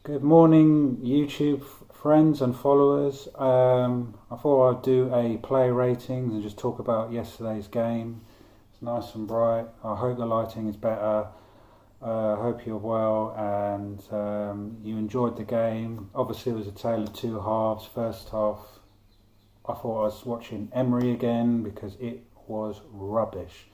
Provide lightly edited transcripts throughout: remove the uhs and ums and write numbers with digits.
Good morning, YouTube friends and followers. I thought I'd do a play ratings and just talk about yesterday's game. It's nice and bright. I hope the lighting is better. I hope you're well and you enjoyed the game. Obviously, it was a tale of two halves. First half, I thought I was watching Emery again because it was rubbish.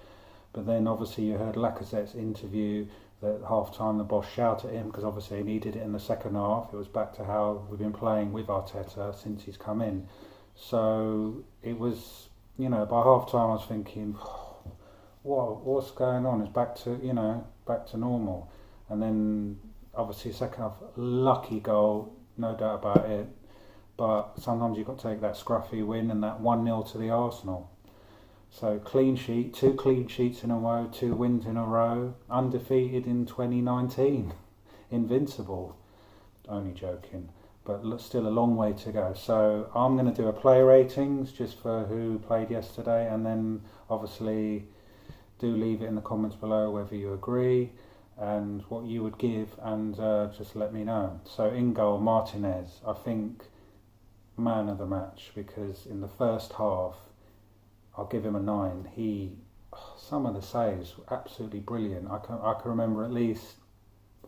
But then, obviously, you heard Lacazette's interview. At half time, the boss shouted at him because obviously he needed it in the second half. It was back to how we've been playing with Arteta since he's come in. So it was, by half time I was thinking, what's going on? It's back to normal. And then obviously second half, lucky goal, no doubt about it. But sometimes you've got to take that scruffy win and that 1-0 to the Arsenal. So clean sheet, 2 clean sheets in a row, 2 wins in a row, undefeated in 2019, invincible. Only joking, but still a long way to go. So I'm going to do a play ratings just for who played yesterday, and then obviously do leave it in the comments below whether you agree and what you would give, and just let me know. So in goal, Martinez, I think man of the match, because in the first half, I'll give him a 9. Some of the saves were absolutely brilliant. I can remember at least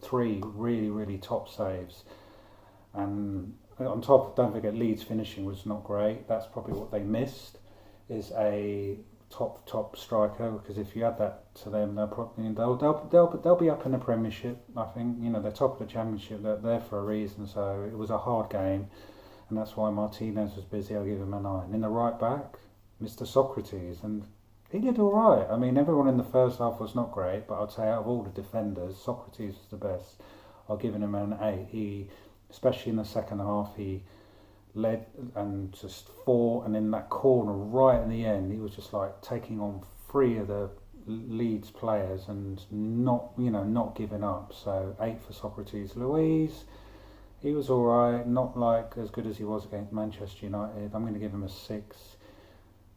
3 really, really top saves. And on top, don't forget, Leeds finishing was not great. That's probably what they missed, is a top striker. Because if you add that to them, they'll be up in the Premiership. I think they're top of the Championship. They're there for a reason. So it was a hard game, and that's why Martinez was busy. I'll give him a 9. In the right back, Mr. Socrates, and he did all right. I mean, everyone in the first half was not great, but I'd say out of all the defenders, Socrates was the best. I'll give him an 8. He, especially in the second half, he led and just fought, and in that corner right in the end, he was just like taking on 3 of the Leeds players and not giving up. So 8 for Socrates. Luiz, he was all right, not like as good as he was against Manchester United. I'm going to give him a 6.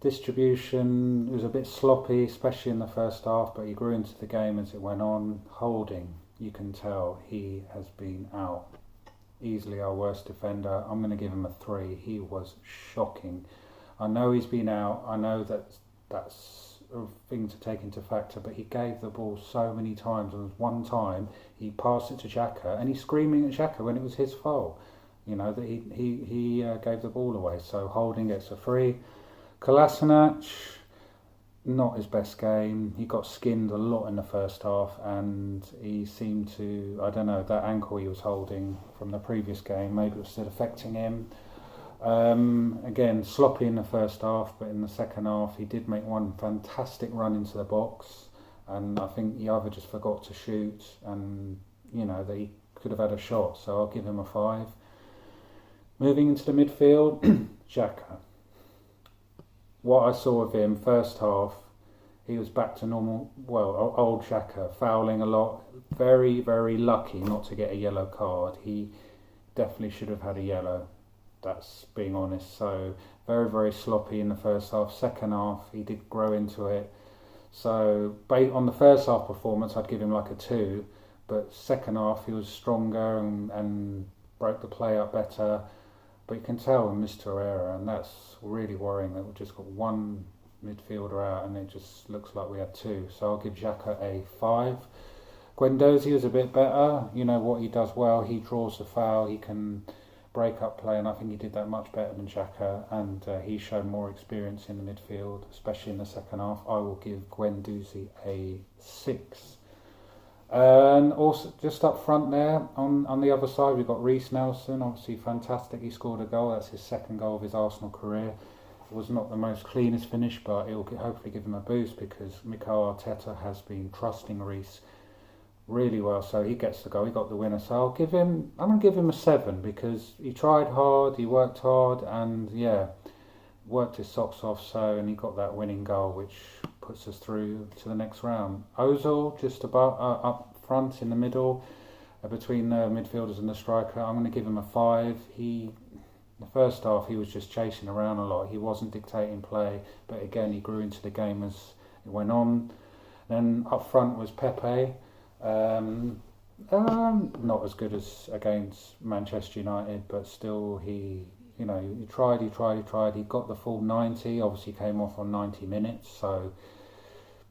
Distribution was a bit sloppy, especially in the first half, but he grew into the game as it went on. Holding, you can tell he has been out. Easily our worst defender. I'm going to give him a 3. He was shocking. I know he's been out. I know that's a thing to take into factor, but he gave the ball so many times. And one time he passed it to Xhaka, and he's screaming at Xhaka when it was his fault. That he gave the ball away. So Holding gets a 3. Kolasinac, not his best game. He got skinned a lot in the first half, and he seemed to, I don't know, that ankle he was holding from the previous game, maybe it was still affecting him. Again, sloppy in the first half, but in the second half he did make one fantastic run into the box, and I think he either just forgot to shoot, and that he could have had a shot, so I'll give him a 5. Moving into the midfield, Xhaka. What I saw of him first half, he was back to normal, old Xhaka, fouling a lot, very, very lucky not to get a yellow card. He definitely should have had a yellow, that's being honest. So very, very sloppy in the first half. Second half, he did grow into it. So on the first half performance, I'd give him like a 2, but second half he was stronger and broke the play up better. But you can tell we missed Torreira, and that's really worrying that we've just got 1 midfielder out and it just looks like we had 2. So I'll give Xhaka a 5. Guendouzi was a bit better. What he does well, he draws the foul, he can break up play, and I think he did that much better than Xhaka, and he showed more experience in the midfield, especially in the second half. I will give Guendouzi a 6. And also, just up front there, on the other side, we've got Rhys Nelson, obviously fantastic. He scored a goal. That's his 2nd goal of his Arsenal career. It was not the most cleanest finish, but it will hopefully give him a boost because Mikel Arteta has been trusting Rhys really well. So he gets the goal. He got the winner. So I'm going to give him a 7 because he tried hard, he worked hard, and worked his socks off. And he got that winning goal, which puts us through to the next round. Ozil just about up front in the middle, between the midfielders and the striker. I'm going to give him a 5. The first half he was just chasing around a lot. He wasn't dictating play, but again he grew into the game as it went on. Then up front was Pepe. Not as good as against Manchester United, but still he tried. He got the full 90. Obviously came off on 90 minutes, so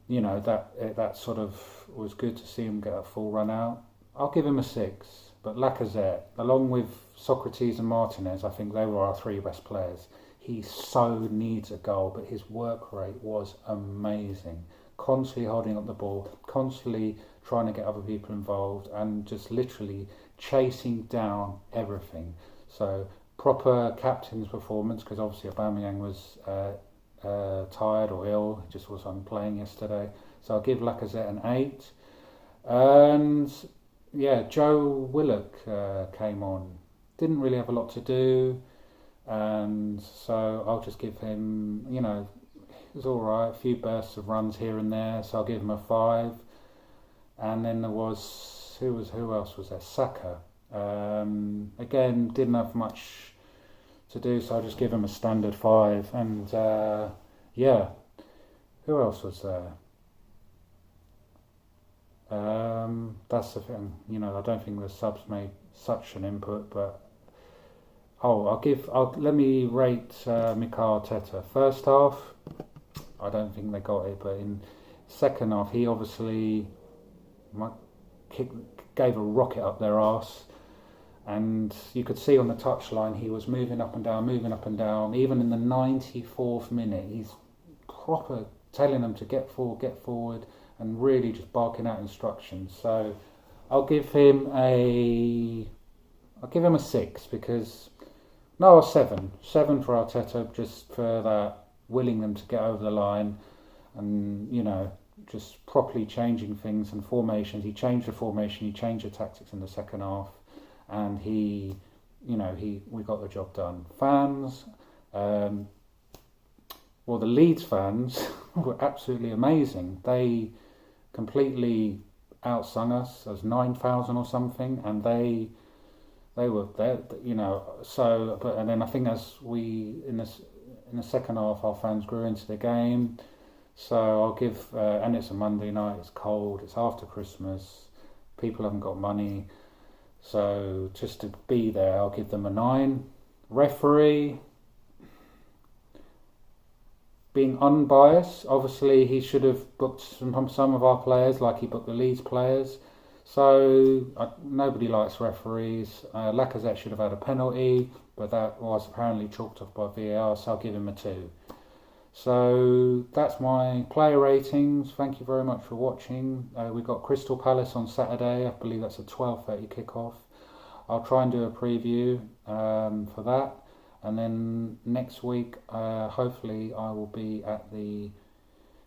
that sort of was good to see him get a full run out. I'll give him a 6. But Lacazette, along with Socrates and Martinez, I think they were our 3 best players. He so needs a goal, but his work rate was amazing. Constantly holding up the ball, constantly trying to get other people involved, and just literally chasing down everything. So proper captain's performance, because obviously Aubameyang was tired or ill, he just wasn't playing yesterday. So I'll give Lacazette an 8. And yeah, Joe Willock came on. Didn't really have a lot to do, and so I'll just give him, it was alright, a few bursts of runs here and there, so I'll give him a 5. And then there was, who else was there? Saka. Again, didn't have much to do, so I'll just give him a standard 5. And yeah, who else was there? That's the thing, I don't think the subs made such an input, but let me rate Mikel Arteta. First half, I don't think they got it, but in second half, he obviously gave a rocket up their arse, and you could see on the touchline he was moving up and down. Even in the 94th minute, he's proper telling them to get forward, and really just barking out instructions. So I'll give him a 6 because. No, a 7. 7 for Arteta, just for that, willing them to get over the line and, just properly changing things and formations. He changed the formation, he changed the tactics in the second half, and we got the job done. Fans, the Leeds fans were absolutely amazing. They completely outsung us as 9,000 or something, and they were there, So, and then I think as we in the second half, our fans grew into the game. So I'll give, and it's a Monday night. It's cold. It's after Christmas. People haven't got money, so just to be there, I'll give them a 9. Referee, being unbiased, obviously he should have booked some of our players, like he booked the Leeds players. So nobody likes referees. Lacazette should have had a penalty, but that was apparently chalked off by VAR, so I'll give him a 2. So that's my player ratings. Thank you very much for watching. We've got Crystal Palace on Saturday. I believe that's a 12:30 kickoff. I'll try and do a preview for that. And then next week, hopefully I will be at the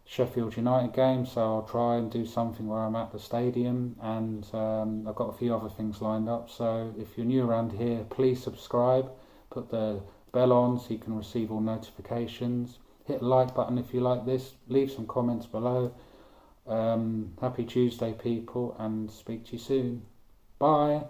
Sheffield United game, so I'll try and do something where I'm at the stadium, and I've got a few other things lined up. So if you're new around here, please subscribe, put the bell on so you can receive all notifications, hit the like button if you like this, leave some comments below. Happy Tuesday people, and speak to you soon. Bye.